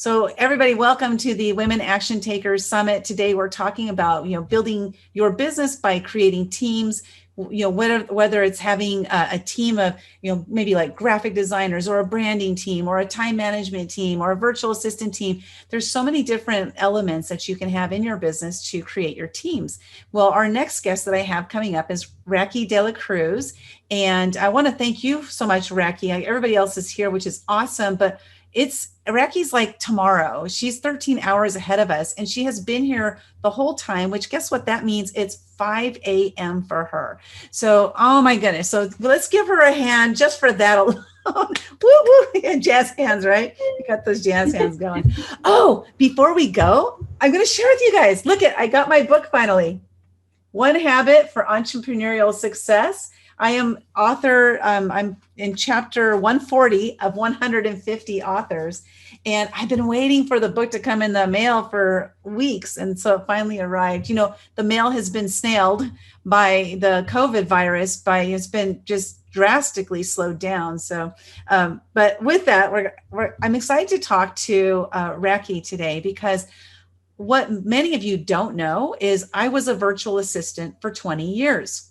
So everybody, welcome to the Women Action Takers Summit. Today we're talking about, building your business by creating teams, whether it's having a team of, maybe like graphic designers or a branding team or a time management team or a virtual assistant team. There's so many different elements that you can have in your business to create your teams. Well, our next guest that I have coming up is Raqy de la Cruz. And I want to thank you so much, Raqy. Everybody else is here, which is awesome, but Raqy's like tomorrow. She's 13 hours ahead of us, and she has been here the whole time, which guess what that means? It's 5 a.m. for her. So, oh my goodness. So let's give her a hand just for that alone. Woo, woo. And jazz hands, right? You got those jazz hands going. Oh, before we go, I'm going to share with you guys. Look I got my book finally. One Habit for Entrepreneurial Success. I am author. I'm in chapter 140 of 150 authors. And I've been waiting for the book to come in the mail for weeks. And so it finally arrived. The mail has been snailed by the COVID virus. It's been just drastically slowed down. So, but with that, I'm excited to talk to Raqy today, because what many of you don't know is I was a virtual assistant for 20 years.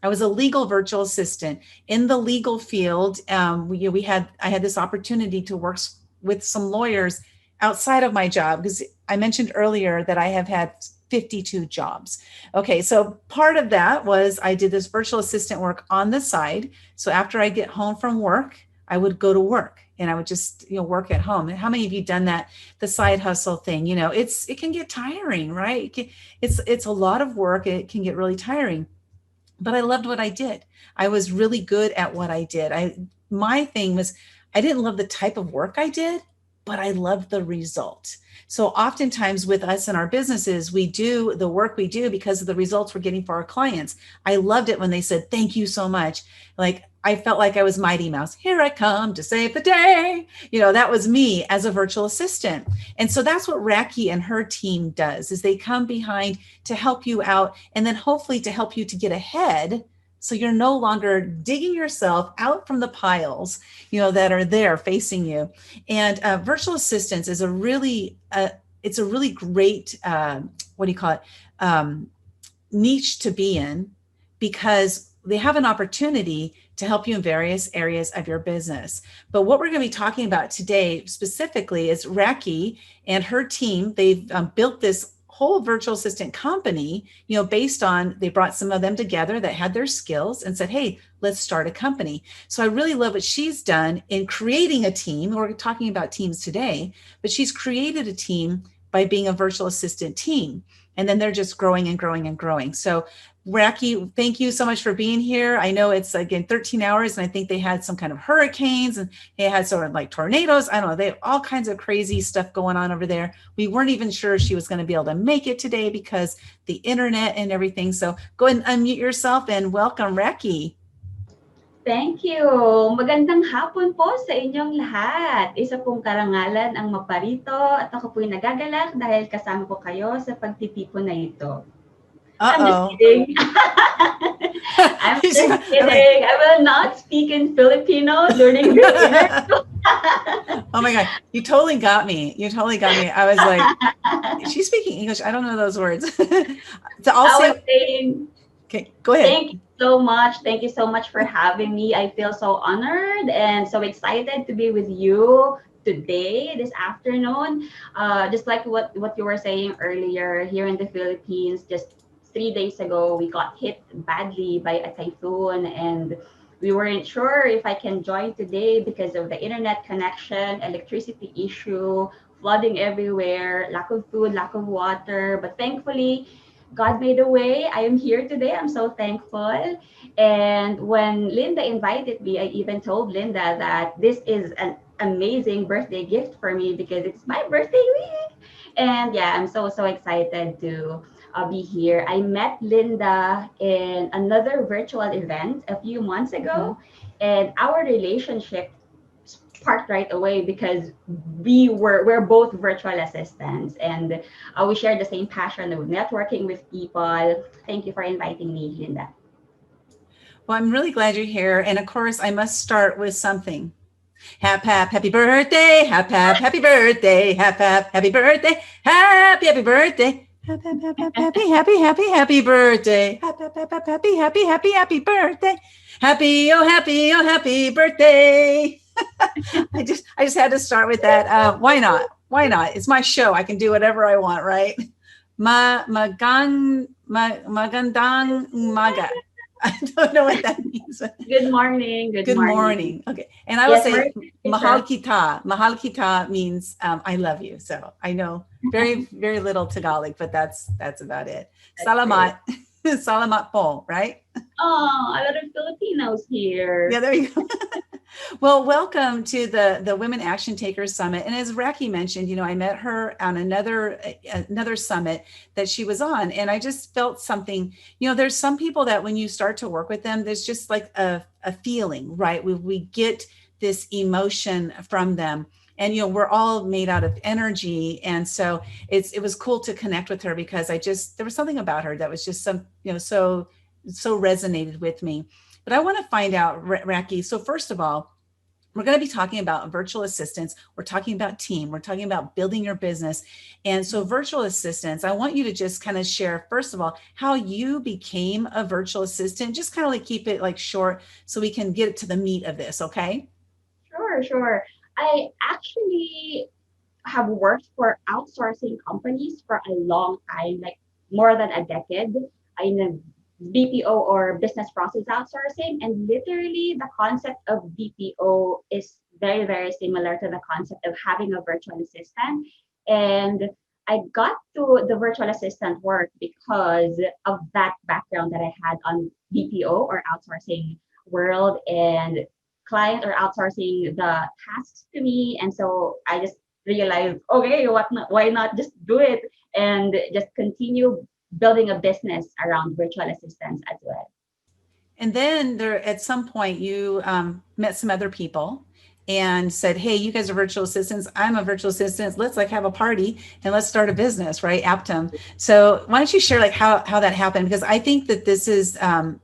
I was a legal virtual assistant in the legal field. I had this opportunity to work with some lawyers outside of my job, because I mentioned earlier that I have had 52 jobs. Okay, so part of that was I did this virtual assistant work on the side. So after I get home from work, I would go to work and I would just work at home. And how many of you done that? The side hustle thing, it can get tiring, right? It's a lot of work. It can get really tiring. But I loved what I did. I was really good at what I did. My thing was, I didn't love the type of work I did, but I loved the result. So oftentimes with us in our businesses, we do the work we do because of the results we're getting for our clients. I loved it when they said, thank you so much. Like, I felt like I was Mighty Mouse. Here I come to save the day. That was me as a virtual assistant. And so that's what Raqy and her team does, is they come behind to help you out, and then hopefully to help you to get ahead. So you're no longer digging yourself out from the piles, that are there facing you. And virtual assistants is a really great, niche to be in, because they have an opportunity to help you in various areas of your business. But what we're going to be talking about today specifically is Raqy and her team. They've built this whole virtual assistant company, based on, they brought some of them together that had their skills and said, hey, let's start a company. So I really love what she's done in creating a team. We're talking about teams today, but she's created a team by being a virtual assistant team. And then they're just growing and growing and growing. So Raqy, thank you so much for being here. I know it's, again, 13 hours, and I think they had some kind of hurricanes, and they had sort of like tornadoes. I don't know. They have all kinds of crazy stuff going on over there. We weren't even sure she was going to be able to make it today because the internet and everything. So go ahead and unmute yourself and welcome, Raqy. Thank you. Magandang hapon po sa inyong lahat. Isa pong karangalan ang maparito at ako po'y nagagalak dahil kasama ko kayo sa pagtitipon na ito. I'm just kidding. I'm just kidding. I will not speak in Filipino during the interview. Oh my God. You totally got me. I was like, she's speaking English. I don't know those words. So I'll say, saying, okay, go ahead. Thank you so much. Thank you so much for having me. I feel so honored and so excited to be with you today, this afternoon. Just like what you were saying earlier, here in the Philippines, just 3 days ago, we got hit badly by a typhoon, and we weren't sure if I can join today because of the internet connection, electricity issue, flooding everywhere, lack of food, lack of water. But thankfully, God made a way. I am here today. I'm so thankful. And when Linda invited me, I even told Linda that this is an amazing birthday gift for me because it's my birthday week. And yeah, I'm so excited to be here. I met Linda in another virtual event a few months ago, and our relationship sparked right away because we're both virtual assistants, and we share the same passion of networking with people. Thank you for inviting me, Linda. Well, I'm really glad you're here. And of course, I must start with something. Happy birthday, happy birthday, happy birthday, happy birthday, happy birthday, happy birthday, happy birthday. I just had to start with that. Why not? Why not? It's my show. I can do whatever I want, right? Magandang umaga. I don't know what that means. Good morning. Good Good morning. morning. Okay. And I will Yes, say Merry mahal Christmas. kita. Mahal kita means I love you. So I know very, very little Tagalog, but that's about it. That's great. Salamat. Salamat po, right? Oh, a lot of Filipinos Yeah, here. there you go. Well, welcome to the Women Action Takers Summit. And as Raqy mentioned, I met her on another summit that she was on, and I just felt something. There's some people that when you start to work with them, there's just like a feeling, right? We get this emotion from them. And we're all made out of energy, and so it was cool to connect with her because there was something about her that was just so resonated with me. But I want to find out, Raqy. So first of all, we're going to be talking about virtual assistants. We're talking about team. We're talking about building your business. And so virtual assistants, I want you to just kind of share, first of all, how you became a virtual assistant. Just kind of like keep it like short so we can get to the meat of this. Okay. Sure, sure. I actually have worked for outsourcing companies for a long time, like more than a decade. In a BPO or business process outsourcing, and literally the concept of BPO is very, very similar to the concept of having a virtual assistant. And I got to the virtual assistant work because of that background that I had on BPO or outsourcing world, and clients are outsourcing the tasks to me. And so I just realized, okay, why not just do it and just continue building a business around virtual assistants as well. And then there, at some point, you met some other people and said, "Hey, you guys are virtual assistants. I'm a virtual assistant. Let's like have a party and let's start a business, right?" Aptum. So why don't you share like how that happened? Because I think that this is a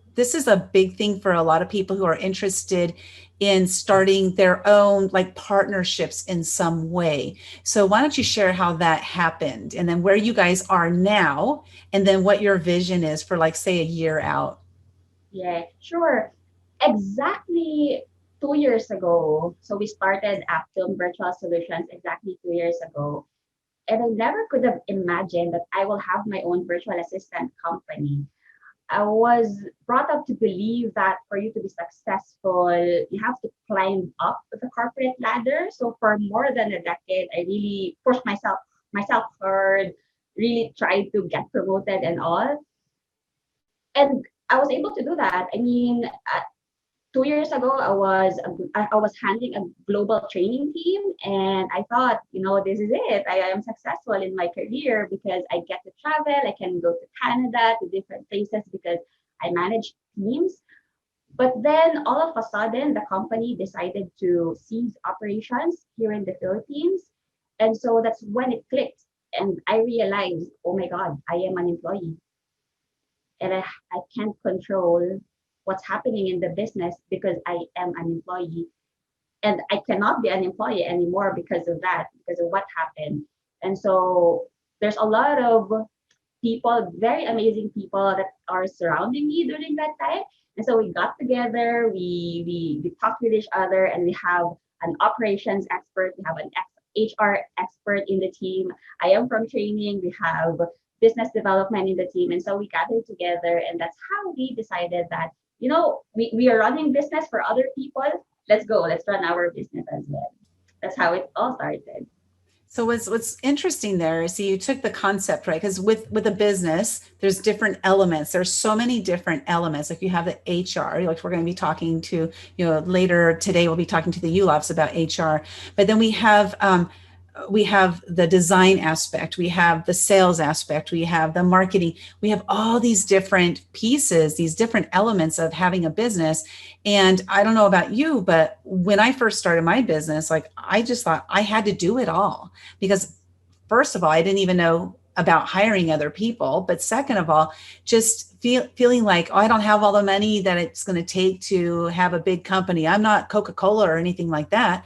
big thing for a lot of people who are interested in starting their own like partnerships in some way. So why don't you share how that happened and then where you guys are now and then what your vision is for like say a year out. Yeah, sure. Exactly 2 years ago, so we started Aptum Virtual Solutions exactly 2 years ago. And I never could have imagined that I will have my own virtual assistant company. I was brought up to believe that for you to be successful, you have to climb up the corporate ladder. So for more than a decade, I really pushed myself hard, really tried to get promoted and all. And I was able to do that. I mean, 2 years ago, I was handling a global training team, and I thought, this is it. I am successful in my career because I get to travel. I can go to Canada, to different places because I manage teams. But then all of a sudden, the company decided to cease operations here in the Philippines, and so that's when it clicked, and I realized, oh my God, I am an employee, and I can't control what's happening in the business because I am an employee, and I cannot be an employee anymore because of that, because of what happened. And so there's a lot of people, very amazing people that are surrounding me during that time. And so we got together, we talked with each other, and we have an operations expert, we have an HR expert in the team. I am from training, we have business development in the team. And so we gathered together, and that's how we decided that, we are running business for other people. Let's go, let's run our business as well. That's how it all started. So what's interesting there is, see, you took the concept, right? Because with a business, there's different elements. There's so many different elements. Like you have the HR, like we're going to be talking to, later today, we'll be talking to the ULOFs about HR. But then we have the design aspect, we have the sales aspect, we have the marketing, we have all these different pieces, these different elements of having a business. And I don't know about you, but when I first started my business, like I just thought I had to do it all because first of all, I didn't even know about hiring other people, but second of all, just feeling like, oh, I don't have all the money that it's going to take to have a big company. I'm not Coca-Cola or anything like that,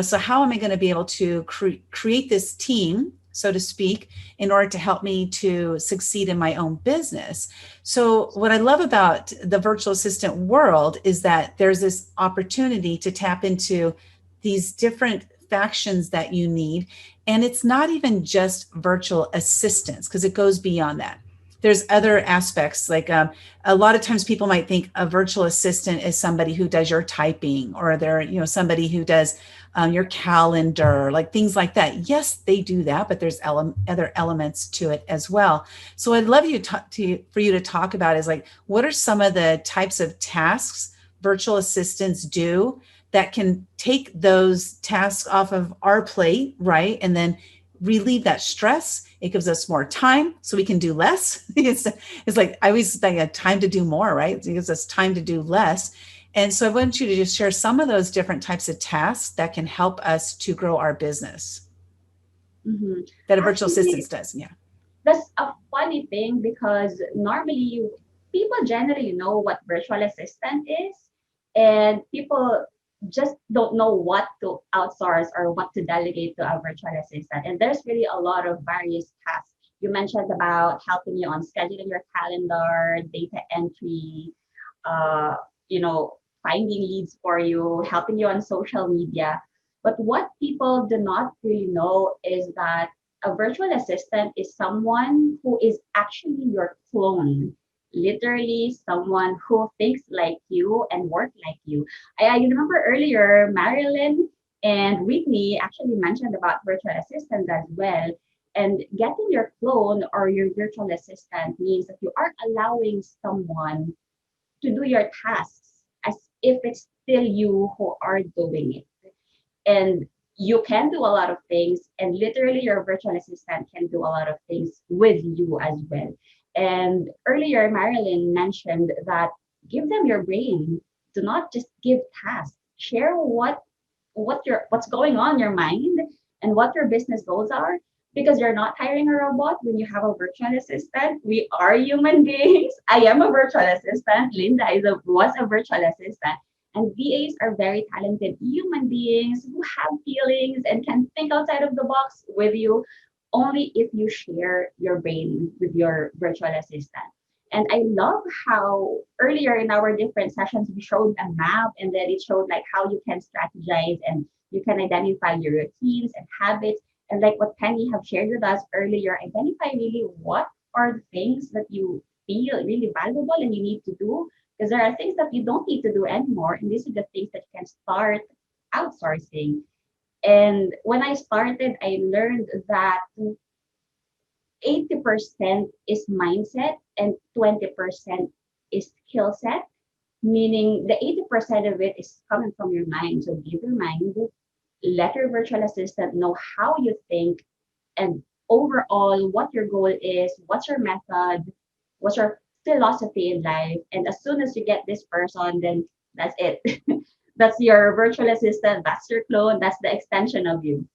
so how am I going to be able to create this team, so to speak, in order to help me to succeed in my own business? So what I love about the virtual assistant world is that there's this opportunity to tap into these different factions that you need. And it's not even just virtual assistants, because it goes beyond that. There's other aspects, like a lot of times people might think a virtual assistant is somebody who does your typing, or they're somebody who does your calendar, like things like that. Yes, they do that, but there's other elements to it as well. So I'd love for you to talk about is like, what are some of the types of tasks virtual assistants do that can take those tasks off of our plate, right? And then relieve that stress. It gives us more time so we can do less. It's like, I always think a time to do more, right? It gives us time to do less. And so I want you to just share some of those different types of tasks that can help us to grow our business Mhm. that a virtual Actually, assistant does. Yeah. that's a funny thing because normally people generally know what virtual assistant is, and people just don't know what to outsource or what to delegate to a virtual assistant. And there's really a lot of various tasks. You mentioned about helping you on scheduling your calendar, data entry, uh, finding leads for you, helping you on social media. But what people do not really know is that a virtual assistant is someone who is actually your clone, literally someone who thinks like you and work like you. I remember earlier Marilyn and Whitney actually mentioned about virtual assistants as well. And getting your clone or your virtual assistant means that you are allowing someone to do your tasks as if it's still you who are doing it. And you can do a lot of things, and literally your virtual assistant can do a lot of things with you as well. And earlier Marilyn mentioned that give them your brain. Do not just give tasks. Share what's going on in your mind and what your business goals are, because you're not hiring a robot when you have a virtual assistant. We are human beings. I am a virtual assistant. Linda was a virtual assistant. And VAs are very talented human beings who have feelings and can think outside of the box with you only if you share your brain with your virtual assistant. And I love how earlier in our different sessions, we showed a map, and then it showed like how you can strategize and you can identify your routines and habits. And like what Penny have shared with us earlier, identify really what are the things that you feel really valuable and you need to do, because there are things that you don't need to do anymore. And these are the things that you can start outsourcing. And when I started, I learned that 80% is mindset and 20% is skill set, meaning the 80% of it is coming from your mind. So give your mind, let your virtual assistant know how you think, and overall what your goal is, what's your method, what's your philosophy in life. And as soon as you get this person, then that's it. That's your virtual assistant, that's your clone, that's the extension of you.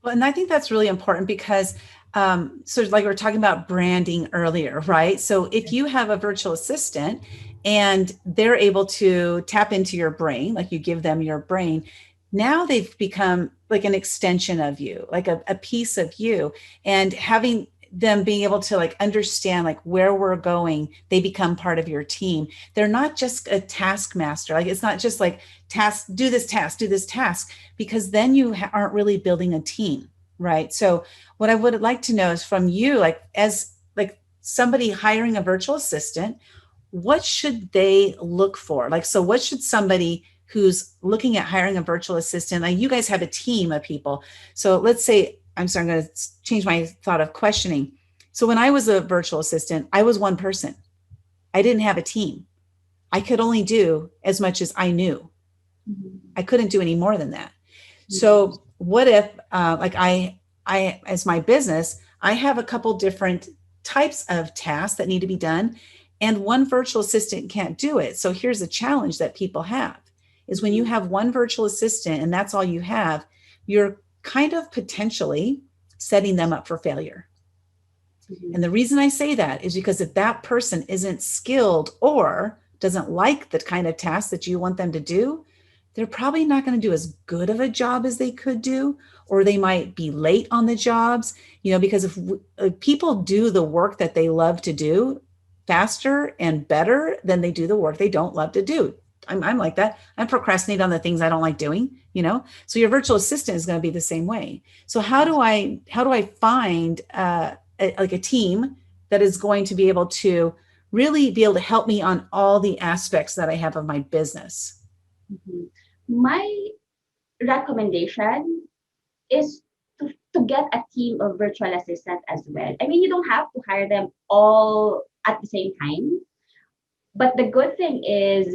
Well, and I think that's really important because, so like we were talking about branding earlier, right? So if you have a virtual assistant and they're able to tap into your brain, like you give them your brain, now they've become like an extension of you, like a piece of you. And having them being able to like understand like where we're going, they become part of your team. They're not just a taskmaster. Like it's not just like task, do this task, do this task, because then you aren't really building a team, right? So what I would like to know is from you, like as like somebody hiring a virtual assistant, what should they look for? Like, so what should somebody who's looking at hiring a virtual assistant, like you guys have a team of people. So let's say, I'm sorry, I'm going to change my thought of questioning. So when I was a virtual assistant, I was one person. I didn't have a team. I could only do as much as I knew. Mhm. I couldn't do any more than that. Mhm. So what if, like as my business, I have a couple different types of tasks that need to be done, and one virtual assistant can't do it. So here's a challenge that people have is when you Mhm. have one virtual assistant and that's all you have, you're kind of potentially setting them up for failure. Mhm. And the reason I say that is because if that person isn't skilled or doesn't like the kind of task that you want them to do, they're probably not going to do as good of a job as they could do, or they might be late on the jobs, because if people do the work that they love to do faster and better than they do the work they don't love to do. I'm like that. I procrastinate on the things I don't like doing. So your virtual assistant is going to be the same way. So Yes. how do I find like a team that is going to be able to really be able to help me on all the aspects that I have of my business? Mhm. My recommendation is to get a team of virtual assistants as well. I mean, you don't have to hire them all at the same time. But the good thing is,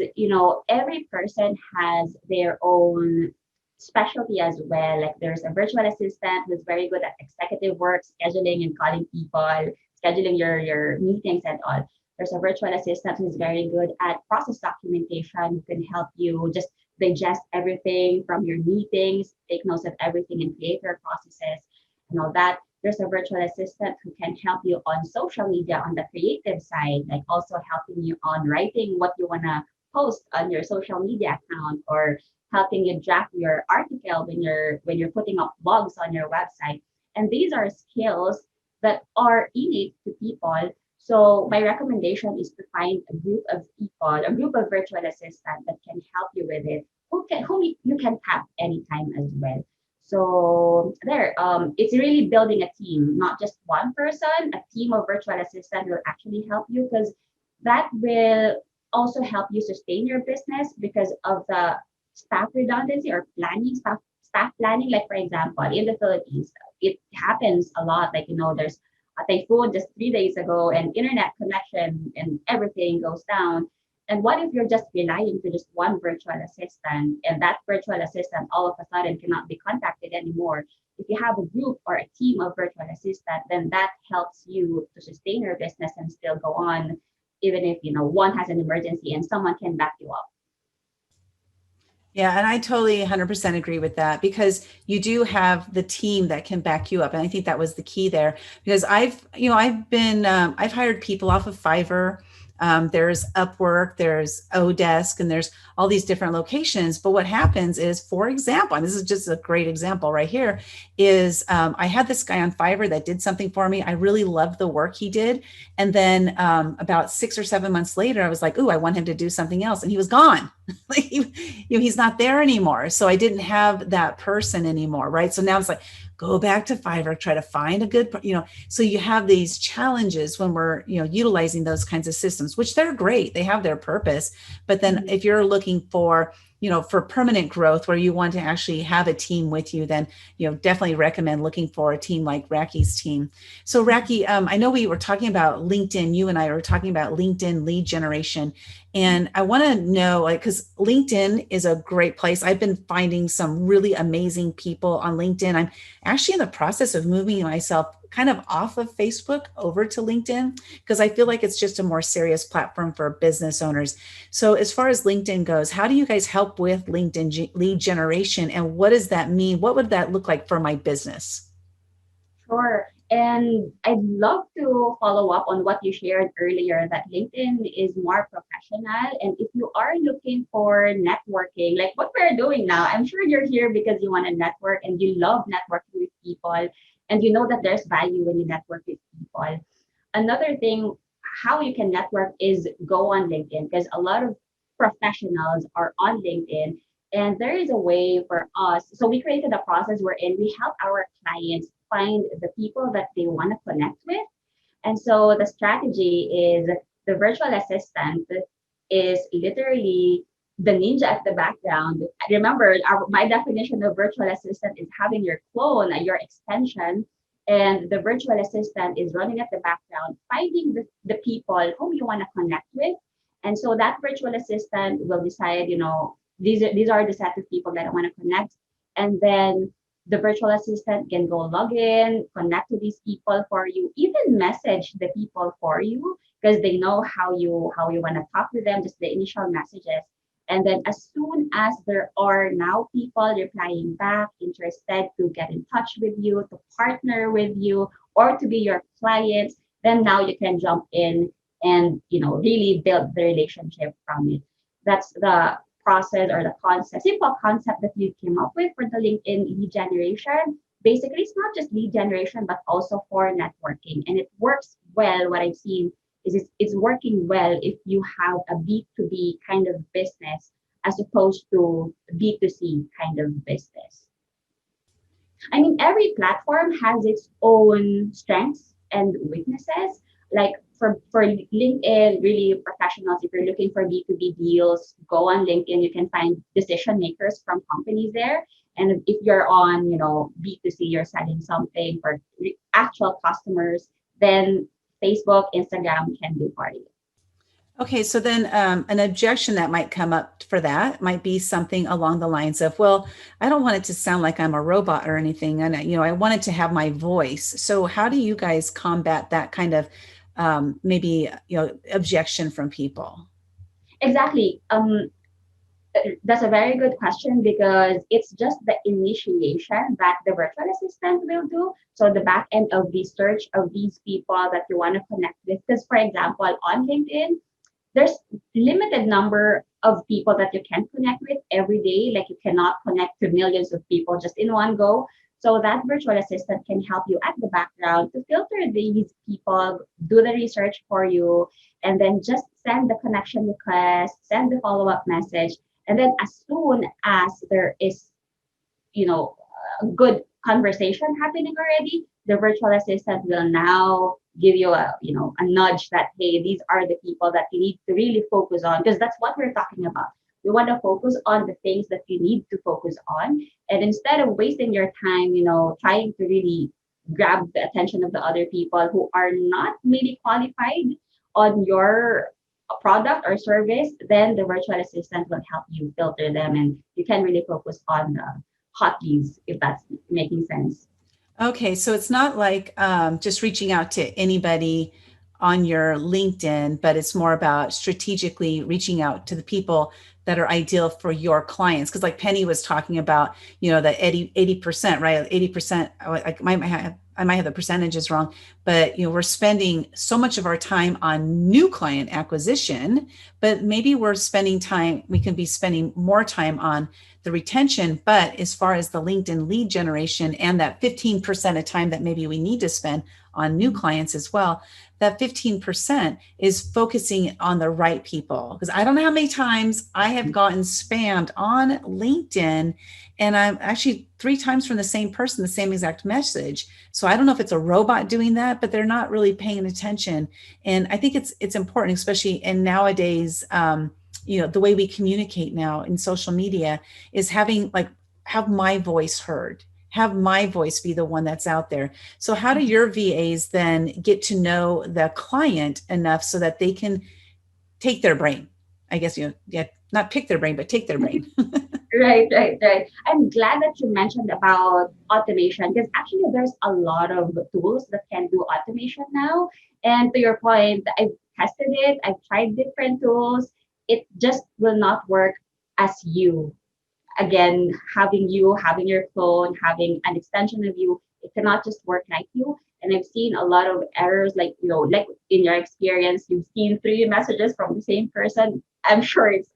every person has their own specialty as well. Like there's a virtual assistant who's very good at executive work, scheduling and calling people, scheduling your meetings and all. There's a virtual assistant who's very good at process documentation, who can help you just digest everything from your meetings, take notes of everything and create your processes and all that. There's a virtual assistant who can help you on social media on the creative side, like also helping you on writing what you want to post on your social media account, or helping you draft your article when you're putting up blogs on your website. And these are skills that are innate to people. So my recommendation is to find a group of people, a group of virtual assistants that can help you with it, whom you can tap anytime as well. So there, it's really building a team, not just one person. A team of virtual assistant will actually help you, because that will also help you sustain your business because of the staff redundancy or planning, staff planning. Like for example, in the Philippines, it happens a lot. Like there's a typhoon just 3 days ago, and internet connection and everything goes down. And what if you're just relying to just one virtual assistant, and that virtual assistant all of a sudden cannot be contacted anymore? If you have a group or a team of virtual assistants, then that helps you to sustain your business and still go on, even if one has an emergency and someone can back you up. Yeah, and I totally 100% agree with that, because you do have the team that can back you up. And I think that was the key there, because I've hired people off of Fiverr. There's Upwork, there's Odesk, and there's all these different locations. But what happens is, for example, and this is just a great example right here, is I had this guy on Fiverr that did something for me. I really loved the work he did. And then about 6 or 7 months later, I was like, ooh, I want him to do something else. And he was gone. Like he's not there anymore. So I didn't have that person anymore. Right. So now it's like, go back to Fiverr, try to find a good. So you have these challenges when we're, utilizing those kinds of systems, which they're great. They have their purpose. But then Mhm. if you're looking for permanent growth where you want to actually have a team with you, then, definitely recommend looking for a team like Raqy's team. So Raqy, I know we were talking about LinkedIn. You and I were talking about LinkedIn lead generation. And I want to know, like, because LinkedIn is a great place. I've been finding some really amazing people on LinkedIn. I'm actually in the process of moving myself kind of off of Facebook over to LinkedIn, because I feel like it's just a more serious platform for business owners. So, as far as LinkedIn goes, how do you guys help with LinkedIn lead generation? And what does that mean? What would that look like for my business? Sure. And I'd love to follow up on what you shared earlier, that LinkedIn is more professional. And if you are looking for networking, like what we're doing now, I'm sure you're here because you want to network and you love networking with people, and you know that there's value when you network with people. Another thing, how you can network is go on LinkedIn, because a lot of professionals are on LinkedIn. And there is a way for us. So we created a process wherein we help our clients find the people that they want to connect with. And so the strategy is, the virtual assistant is literally the ninja at the background. Remember, my definition of virtual assistant is having your clone, your extension, and the virtual assistant is running at the background, finding the people whom you want to connect with. And so that virtual assistant will decide, these are the set of people that I want to connect. And then the virtual assistant can go log in, connect to these people for you, even message the people for you, because they know how you want to talk to them, just the initial messages. And then as soon as there are now people replying back, interested to get in touch with you, to partner with you, or to be your clients, then now you can jump in and really build the relationship from it. That's the process or the concept, simple concept that we came up with for the LinkedIn lead generation. Basically, it's not just lead generation, but also for networking. And it works well. What I've seen is it's working well if you have a B2B kind of business as opposed to B2C kind of business. I mean, every platform has its own strengths and weaknesses. Like for LinkedIn, really professionals, if you're looking for B2B deals, go on LinkedIn. You can find decision makers from companies there. And if you're on, B2C, you're selling something for actual customers, then Facebook, Instagram can do for you. Okay, so then an objection that might come up for that might be something along the lines of, well, I don't want it to sound like I'm a robot or anything, and I want it to have my voice. So how do you guys combat that kind of maybe objection from people? Exactly. That's a very good question because it's just the initiation that the virtual assistant will do. So the back end of the search of these people that you want to connect with. Because for example, on LinkedIn, there's limited number of people that you can connect with every day. Like you cannot connect to millions of people just in one go. So that virtual assistant can help you at the background to filter these people, do the research for you, and then just send the connection request, send the follow-up message. And then as soon as there is, a good conversation happening already, the virtual assistant will now give you a nudge that, hey, these are the people that you need to really focus on, because that's what we're talking about. We want to focus on the things that you need to focus on, and instead of wasting your time trying to really grab the attention of the other people who are not maybe qualified on your product or service, then the virtual assistant will help you filter them, and you can really focus on the hot leads, if that's making sense. Okay, so it's not like just reaching out to anybody on your LinkedIn, but it's more about strategically reaching out to the people that are ideal for your clients. Because like Penny was talking about, the 80%, right? 80%, I might have the percentages wrong, but we're spending so much of our time on new client acquisition, but maybe we can be spending more time on the retention. But as far as the LinkedIn lead generation and that 15% of time that maybe we need to spend on new clients as well, that 15% is focusing on the right people. Because I don't know how many times I have gotten spammed on LinkedIn, and I'm actually 3 times from the same person, the same exact message. So I don't know if it's a robot doing that, but they're not really paying attention. And I think it's important, especially in nowadays, the way we communicate now in social media is have my voice heard, have my voice be the one that's out there. So how do your VAs then get to know the client enough so that they can take their brain? I guess, yeah, not pick their brain, but take their brain. Right, right, right. I'm glad that you mentioned about automation because actually there's a lot of tools that can do automation now. And to your point, I've tested it, I've tried different tools. It just will not work as you. Again, having your phone, having an extension of you, it cannot just work like you. And I've seen a lot of errors, like like in your experience, you've seen 3 messages from the same person. I'm sure it's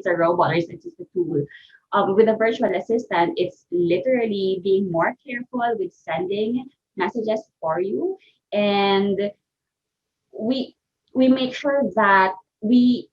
a robot or it's just a tool. With a virtual assistant, it's literally being more careful with sending messages for you, and we we make sure that we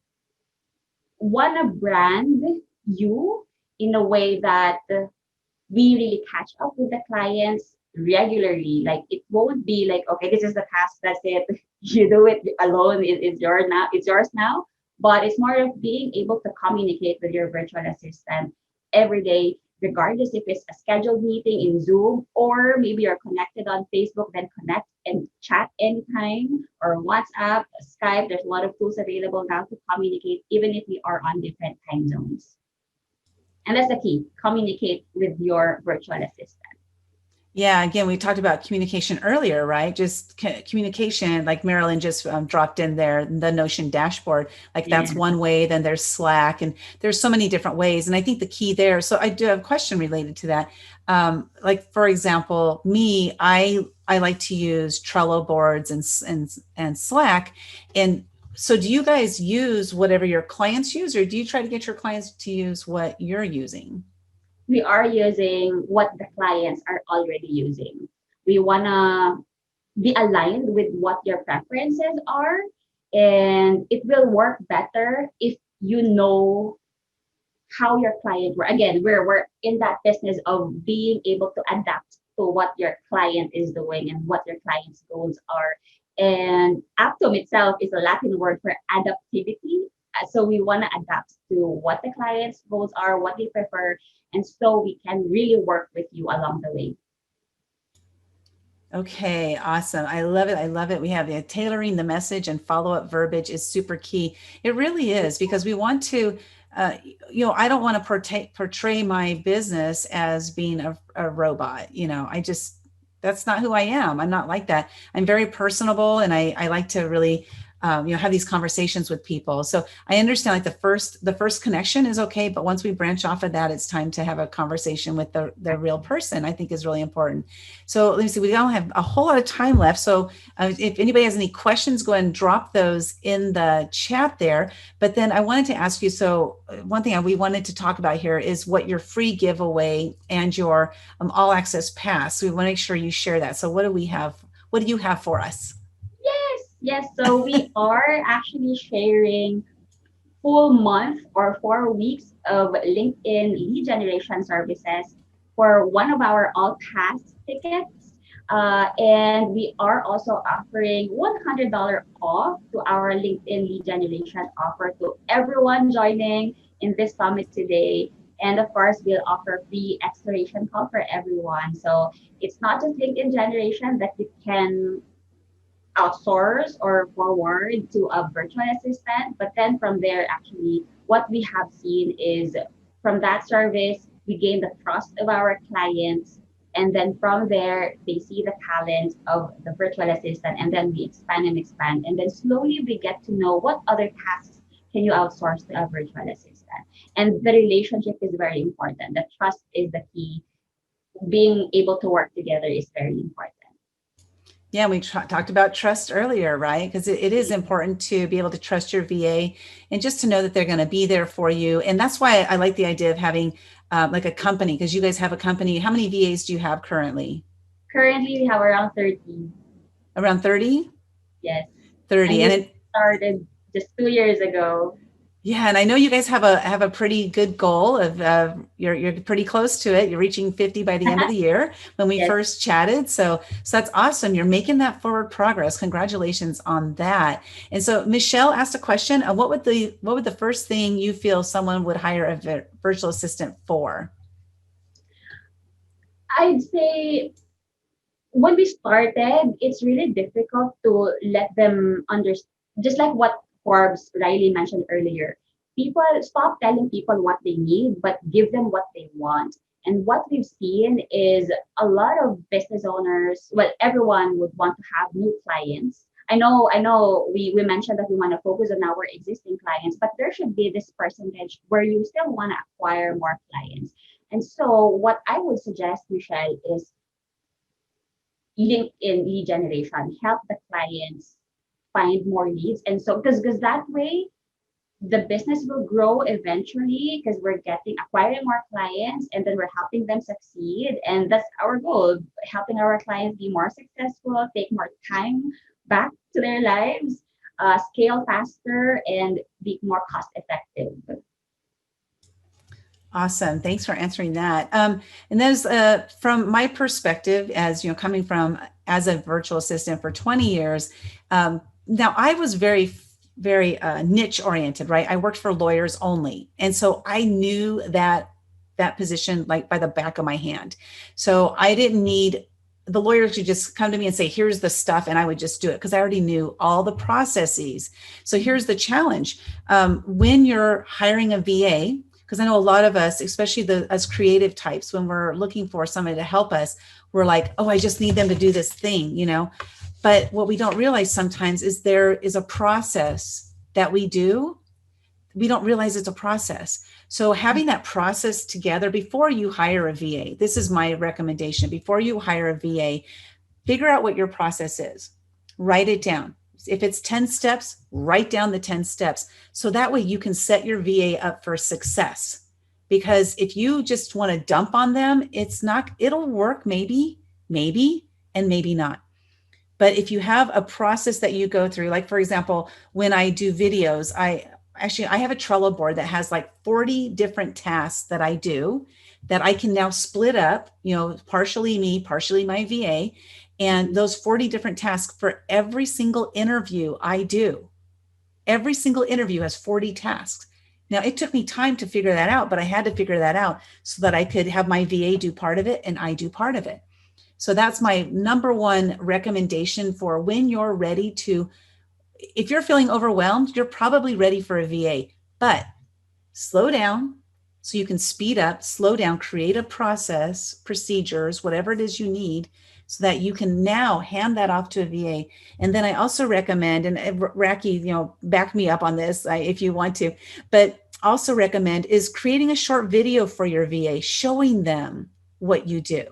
want to brand you in a way that we really catch up with the clients regularly. Like it won't be like, okay, this is the task, that's it. You do it alone. It's yours now. It's yours now. But it's more of being able to communicate with your virtual assistant every day, regardless if it's a scheduled meeting in Zoom or maybe you're connected on Facebook, then connect and chat anytime or WhatsApp, Skype. There's a lot of tools available now to communicate, even if we are on different time zones. And that's the key, communicate with your virtual assistant. Yeah, again, we talked about communication earlier, right? Just communication, like Marilyn just dropped in there, the Notion dashboard, like that's Yeah. one way. Then there's Slack, and there's so many different ways. And I think the key there, so I do have a question related to that. Like for example, me, I like to use Trello boards and Slack. And so do you guys use whatever your clients use, or do you try to get your clients to use what you're using? We are using what the clients are already using. We want to be aligned with what your preferences are, and it will work better if you know how your client work. Again, we're in that business of being able to adapt to what your client is doing and what your client's goals are. And Aptum itself is a Latin word for adaptivity. So we want to adapt to what the client's goals are, what they prefer, and so we can really work with you along the way. Okay, awesome. I love it. I love it. We have the tailoring the message and follow up verbiage is super key. It really is because we want to, uh, I don't want to portray my business as being a robot. I just, that's not who I am. I'm not like that. I'm very personable and I like to really, have these conversations with people. So I understand like the first connection is okay, but once we branch off of that, it's time to have a conversation with the real person. I think is really important. So let me see, we don't have a whole lot of time left. So if anybody has any questions, go ahead and drop those in the chat there. But then I wanted to ask you, so one thing we wanted to talk about here is what your free giveaway and your all access pass. So we want to make sure you share that. So what do we have? What do you have for us? Yes, yes. So we are actually sharing full month or 4 weeks of LinkedIn lead generation services for one of our all pass tickets. And we are also offering $100 off to our LinkedIn lead generation offer to everyone joining in this summit today. And of course, we'll offer free exploration call for everyone. So it's not just LinkedIn generation that you can outsource or forward to a virtual assistant. But then from there, actually, what we have seen is from that service, we gain the trust of our clients. And then from there, they see the talent of the virtual assistant, and then we expand and expand. And then slowly we get to know what other tasks can you outsource to a virtual assistant. And the relationship is very important. The trust is the key. Being able to work together is very important. Yeah, we talked about trust earlier, right? Because it is important to be able to trust your VA and just to know that they're going to be there for you. And that's why I like the idea of having like a company, because you guys have a company. How many VAs do you have currently? Currently, we have around 30. Around 30? Yes. 30. And And we it, started just 2 years ago. yeah, and I know you guys have a pretty good goal of you're pretty close to it. You're reaching 50 by the end of the year when we Yes. first chatted. So that's awesome. You're making that forward progress. Congratulations on that. And so Michelle asked a question, what would the first thing you feel someone would hire a virtual assistant for? I'd say when we started, it's really difficult to let them understand, just like what Forbes Riley mentioned earlier. People stop telling people what they need, but give them what they want. And what we've seen is a lot of business owners, well, everyone would want to have new clients. I know we mentioned that we want to focus on our existing clients, but there should be this percentage where you still want to acquire more clients. And so what I would suggest, Michelle, is LinkedIn lead generation, help the clients find more leads. And so, because that way, the business will grow eventually because we're getting acquiring more clients and then we're helping them succeed. And that's our goal, helping our clients be more successful, take more time back to their lives, scale faster, and be more cost effective. Awesome. Thanks for answering that. And there's from my perspective, as you know, coming from as a virtual assistant for 20 years. Now I was very niche oriented, right? I worked for lawyers only, and so I knew that position like by the back of my hand. So I didn't need the lawyers to just come to me and say, "Here's the stuff," and I would just do it because I already knew all the processes. So here's the challenge: when you're hiring a VA, because I know a lot of us, especially as creative types, when we're looking for somebody to help us, we're like, oh, I just need them to do this thing, you know. But what we don't realize sometimes is there is a process that we do. We don't realize it's a process. So having that process together before you hire a VA, this is my recommendation. Before you hire a VA, figure out what your process is. Write it down. If it's 10 steps, write down the 10 steps. So that way you can set your VA up for success. Because if you just want to dump on them, it's not, it'll work maybe, and maybe not. But if you have a process that you go through, like for example, when I do videos, I have a Trello board that has like 40 different tasks that I do that I can now split up, you know, partially me, partially my VA. And those 40 different tasks for every single interview I do. Every single interview has 40 tasks. Now, it took me time to figure that out, but I had to figure that out so that I could have my VA do part of it and I do part of it. So that's my number one recommendation for when you're ready to, if you're feeling overwhelmed, you're probably ready for a VA, but slow down so you can speed up, slow down, create a process, procedures, whatever it is you need, so that you can now hand that off to a VA. And then I also recommend, and Raqy, you know, back me up on this if you want to, but also recommend is creating a short video for your VA, showing them what you do.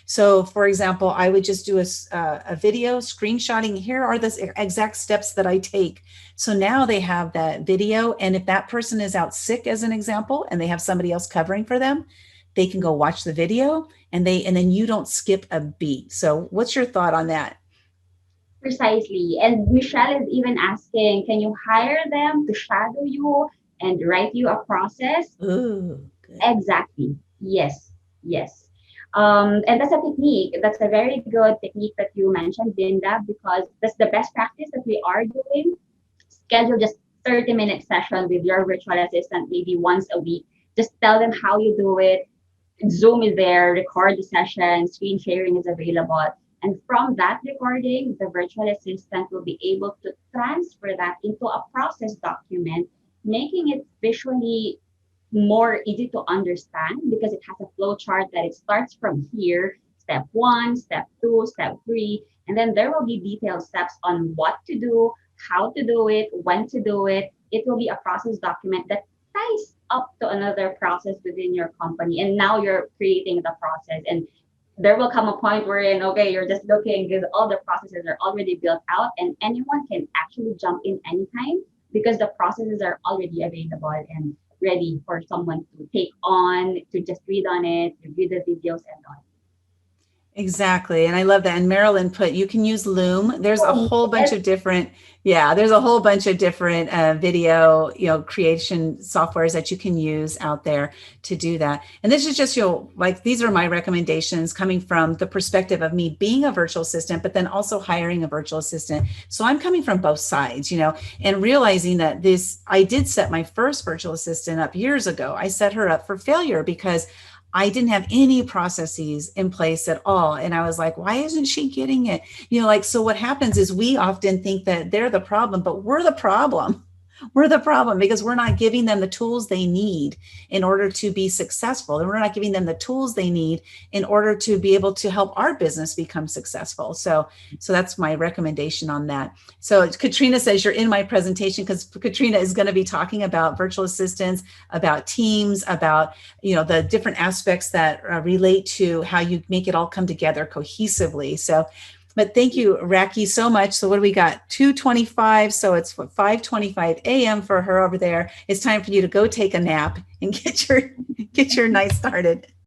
So for example, I would just do a video screenshotting, here are the exact steps that I take. So now they have that video. And if that person is out sick, as an example, and they have somebody else covering for them, they can go watch the video and then you don't skip a beat. So what's your thought on that? Precisely. And Michelle is even asking, can you hire them to shadow you and write you a process? Ooh, good. Exactly. Yes. Yes. And that's a technique. That's a very good technique that you mentioned, Linda, because that's the best practice that we are doing. Schedule just 30-minute session with your virtual assistant, maybe once a week. Just tell them how you do it. Zoom is there, record the session, screen sharing is available. And from that recording, the virtual assistant will be able to transfer that into a process document, making it visually more easy to understand because it has a flow chart that it starts from here, step 1, step 2, step 3, and then there will be detailed steps on what to do, how to do it, when to do it. It will be a process document that ties up to another process within your company, and now you're creating the process. And there will come a point wherein, okay, you're just looking because all the processes are already built out and anyone can actually jump in anytime because the processes are already available and ready for someone to take on, to just read on it, review the videos and all. Exactly. And I love that. And Marilyn put, you can use Loom. There's a Oh, whole bunch yes. of different, there's a whole bunch of different video, creation softwares that you can use out there to do that. And this is just, like, these are my recommendations coming from the perspective of me being a virtual assistant, but then also hiring a virtual assistant. So I'm coming from both sides, and realizing that I did set my first virtual assistant up years ago. I set her up for failure because I didn't have any processes in place at all. And I was like, why isn't she getting it? So what happens is we often think that they're the problem, but we're the problem. We're the problem because we're not giving them the tools they need in order to be successful. And we're not giving them the tools they need in order to be able to help our business become successful. So that's my recommendation on that. So Katrina says you're in my presentation because Katrina is going to be talking about virtual assistants, about teams, about, the different aspects that relate to how you make it all come together cohesively. But thank you, Raqy, so much. So what do we got? 2:25. So it's 5:25 a.m. for her over there. It's time for you to go take a nap and get your night started.